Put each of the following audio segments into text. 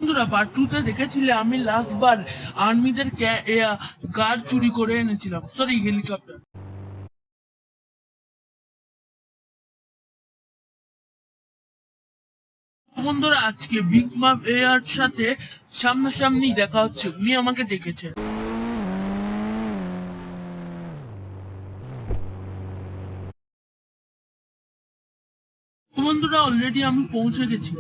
বন্ধুরা part two তে দেখেছিলে আমি লাস্ট বার আর্মিদের কার চুরি করে এনেছিলাম, সরি হেলিকপ্টার। বন্ধুরা আজকে বিগ মাম এর সাথে সামনাসামনি দেখা হচ্ছে, উনি আমাকে ডেকেছেন। বন্ধুরা অলরেডি আমি পৌঁছে গেছি।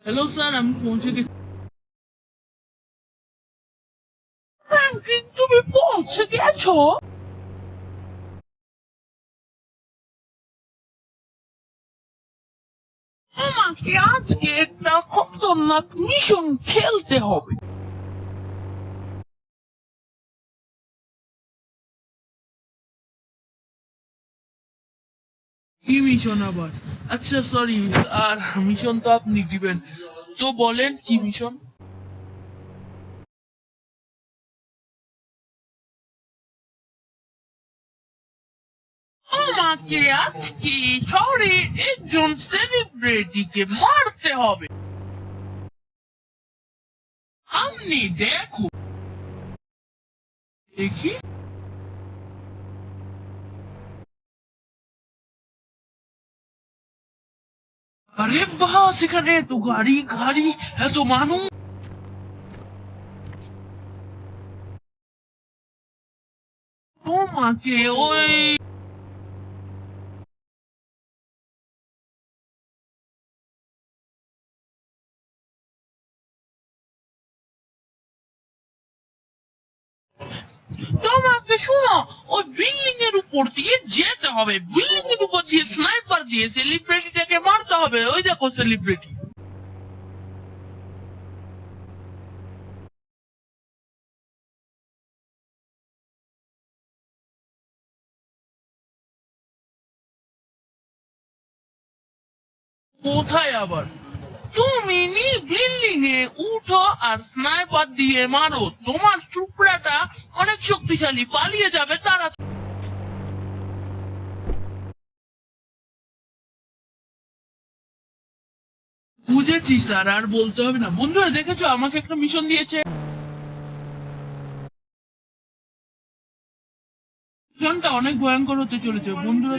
হ্যালো স্যার, আমি পৌঁছে গেছি। ফ্র্যাঙ্কলিন, তুমি পৌঁছে গেছো? আমাকে আজকে একটা খতরনাক মিশন খেলতে হবে। কি মিশন আবার? আচ্ছা সরি, আর মিশন তো আপনি দিবেন, তো বলেন কি মিশন। আমাকে আজকে শহরে একজন সেলিব্রিটিকে মারতে হবে। আপনি দেখুন, দেখি। আরে বাহ, সেখানে এত গাড়ি গাড়ি, এত মানুষ। তোমাকে ওই তোমাকে শোনো, ওই বিল্ডিং এর উপর দিয়ে যেতে হবে, বিল্ডিং এর উপর দিয়ে স্নাইপার দিয়ে সেলিব্রিটিটাকে মারতে হবে। ওই দেখো সেলিব্রিটি। কোথায় আবার? তুমি নি বিল্ডিং এ উঠো আর স্নাইপার দিয়ে মারো, তোমার সুপ্রাটা অনেক শক্তিশালী, পালিয়ে যাবে তারা। বুঝেছি স্যার, আর বলতে হবে না। বন্ধুরা দেখেছো, আমাকে একটা মিশন দিয়েছে। মিশনটা অনেক ভয়ঙ্কর হতে চলেছে বন্ধুরা।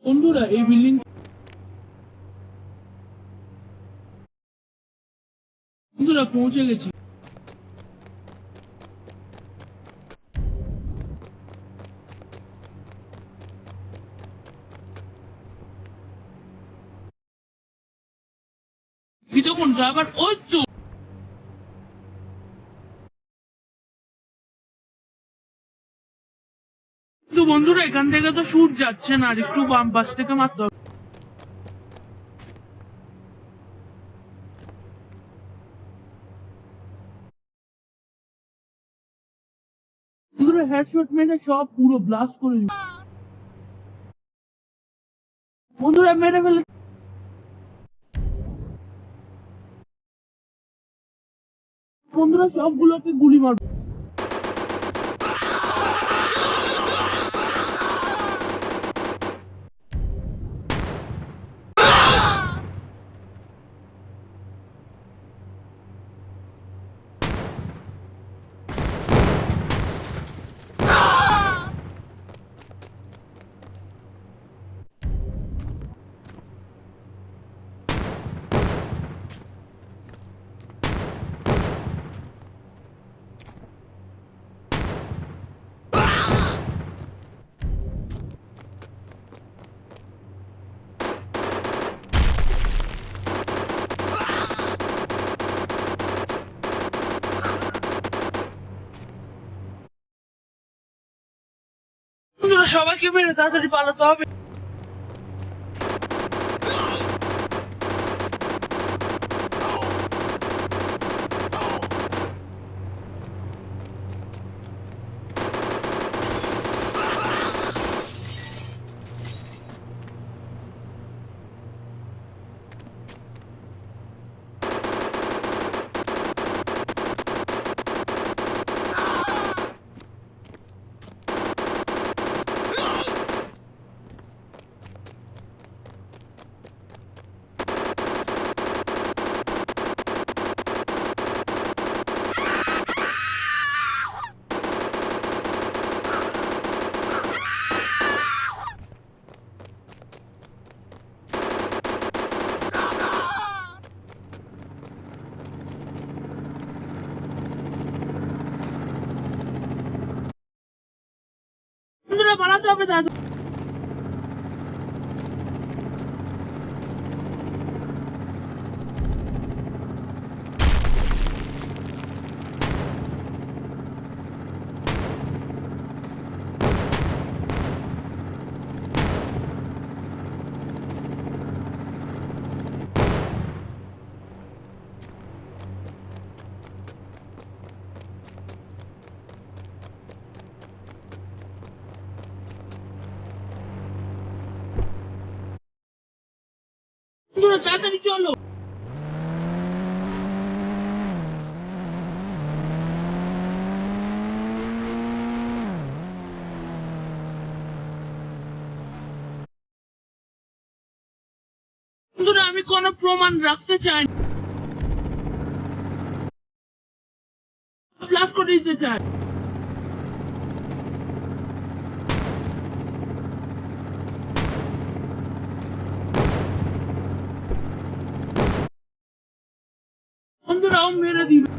বন্ধুরা এই বিল্ডিং, বন্ধুরা পৌঁছে গেছি। কিছুক্ষণ ড্রাইভার, ওই তো। কিন্তু বন্ধুরা এখান থেকে তো শুট যাচ্ছে না, আর একটু বাম পাশ থেকে মারতে হবে। বন্ধুরা হেডশট মেরে সব পুরো ব্লাস্ট করে দিল। বন্ধুরা মেরে ফেলে। বন্ধুরা সবগুলোকে গুলি মারবে। বন্ধুরা সবাইকে মেরে তাড়াতাড়ি পালাতে হবে। পালাতে হবে দাদা। বন্ধুরা তাড়াতাড়ি চলো। বন্ধুরা আমি কোনো প্রমাণ রাখতে চাই না, ব্লাস্ট করে দিতে চাই। বন্ধুরাও মেরে দিবে।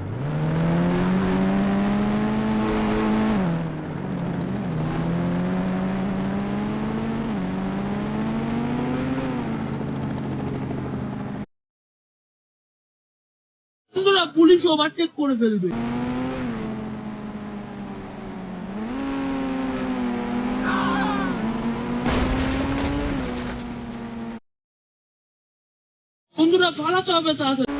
বন্ধুরা পুলিশ ওভারটেক করে ফেলবে। বন্ধুরা পালাতে হবে তাড়াতাড়ি।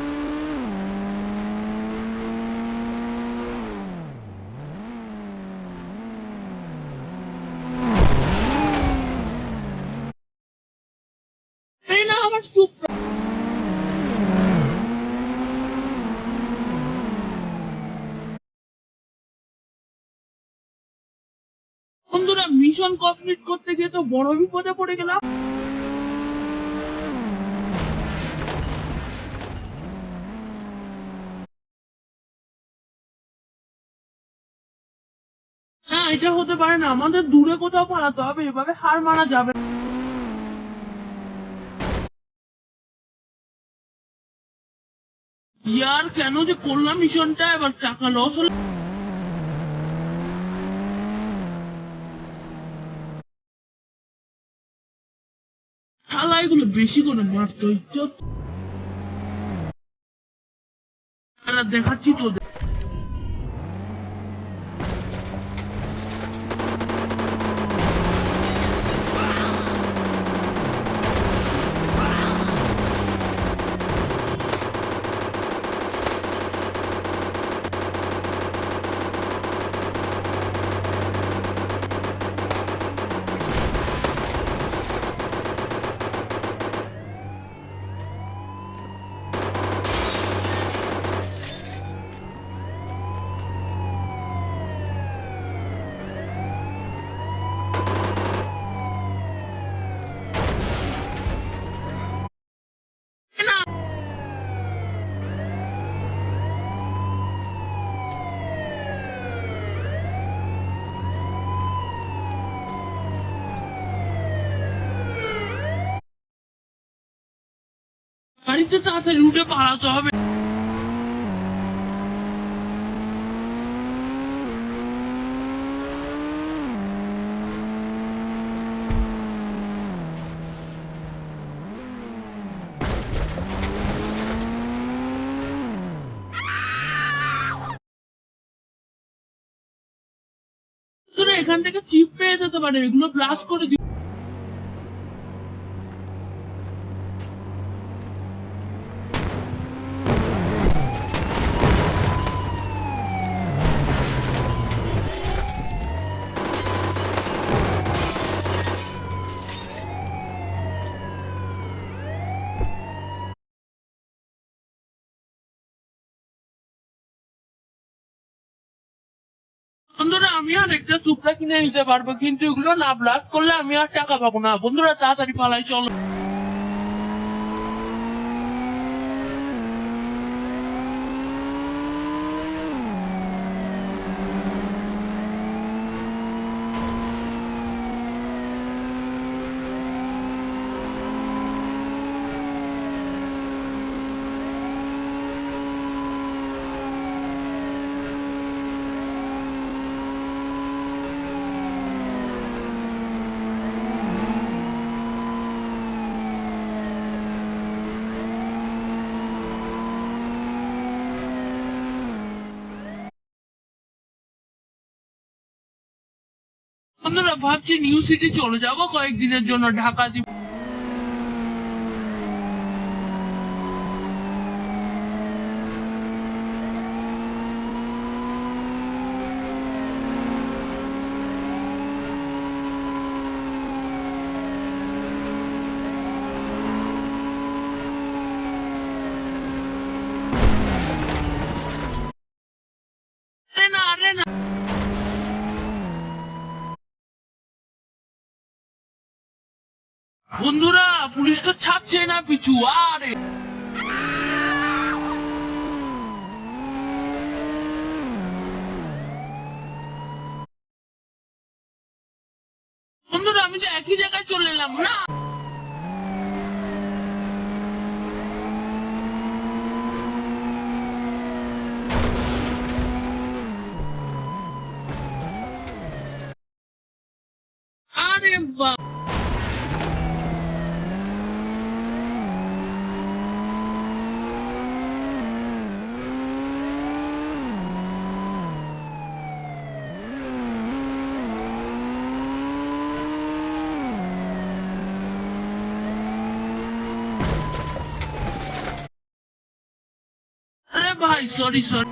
এই না আমার সুপ্রা। বন্ধুরা মিশন কমপ্লিট করতে গিয়ে তো বড় বিপদে পড়ে গেলাম। না এটা হতে পারে না, আমাদের দূরে কোথাও পালাতে হবে, এভাবে হার মারা যাবে না। ইয়ার কেন যে করলাম মিশনটা, এবার টাকা লস হলো। শালা এগুলো বেশি করে মারতে ইচ্ছে হচ্ছে। দেখাচ্ছি তোদের। গাড়িতে তাড়াতাড়ি উঠে পালাতে হবে। তোরা এখান থেকে চিপ পেয়ে যেতে পারে, এগুলো ব্লাস্ট করে দিই। বন্ধুরা আমি আর একটা সুপ্রা কিনে নিতে পারবো, কিন্তু এগুলো না ব্লাস্ট করলে আমি আর টাকা পাবো না। বন্ধুরা তাড়াতাড়ি পালাই চলো। বন্ধুরা ভাবছি নিউ সিটি চলে যাব কয়েকদিনের জন্য, ঢাকা দিব। আরে না বন্ধুরা, পুলিশ তো ছাড়ছে না পিছু। আরে বন্ধুরা, আমি তো একই জায়গায় চলে এলাম না। আরে বাবা, আরে ভাই, সরি সরি,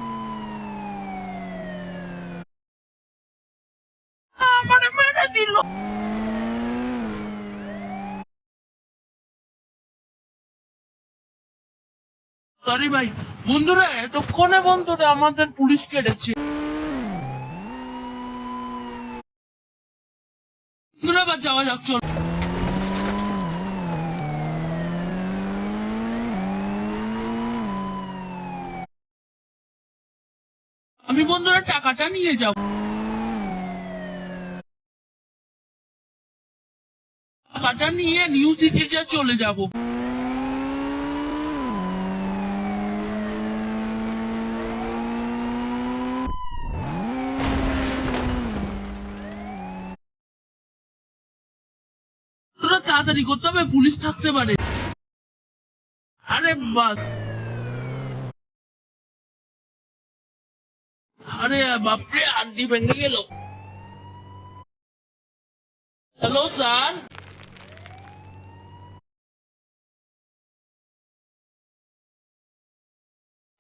আমারে মেরে দিল। সরি ভাই। বন্ধুরা এতক্ষণে বন্ধুরা আমাদের পুলিশ কেটেছে। বন্ধুরা এবার যাওয়া যাক, চল। আমি বন্ধুরা টাকাটা নিয়ে যাব, টাকাটা নিয়ে নিউ সিটিতে চলে যাব। তোরা তাড়াতাড়ি করতে হবে, পুলিশ থাকতে পারে। আরে বাস, আরে বাপরে, আন্টি ভেঙে গেল। হ্যালো স্যার,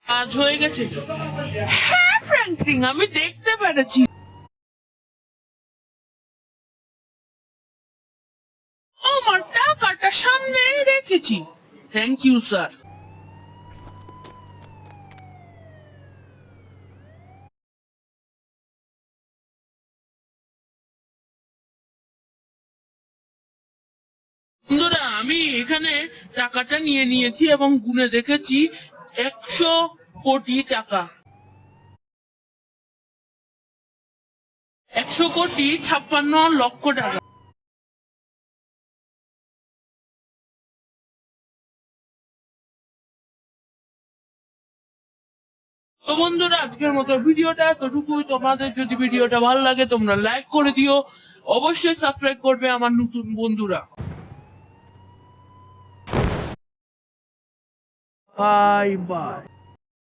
কাজ হয়ে গেছে? হ্যাঁ ফ্র্যাঙ্কলিন, আমি দেখতে পেরেছি। আমার টাকাটা সামনে রেখেছি। Thank you sir. বন্ধুরা আমি এখানে টাকাটা নিয়ে নিয়েছি এবং গুনে দেখেছি 100 কোটি টাকা। 100 কোটি 56 লক্ষ টাকা। তো বন্ধুরা আজকের মতো ভিডিওটা এতটুকুই। তোমাদের যদি ভিডিওটা ভালো লাগে তোমরা লাইক করে দিও, অবশ্যই সাবস্ক্রাইব করবে আমার নতুন বন্ধুরা। Bye bye.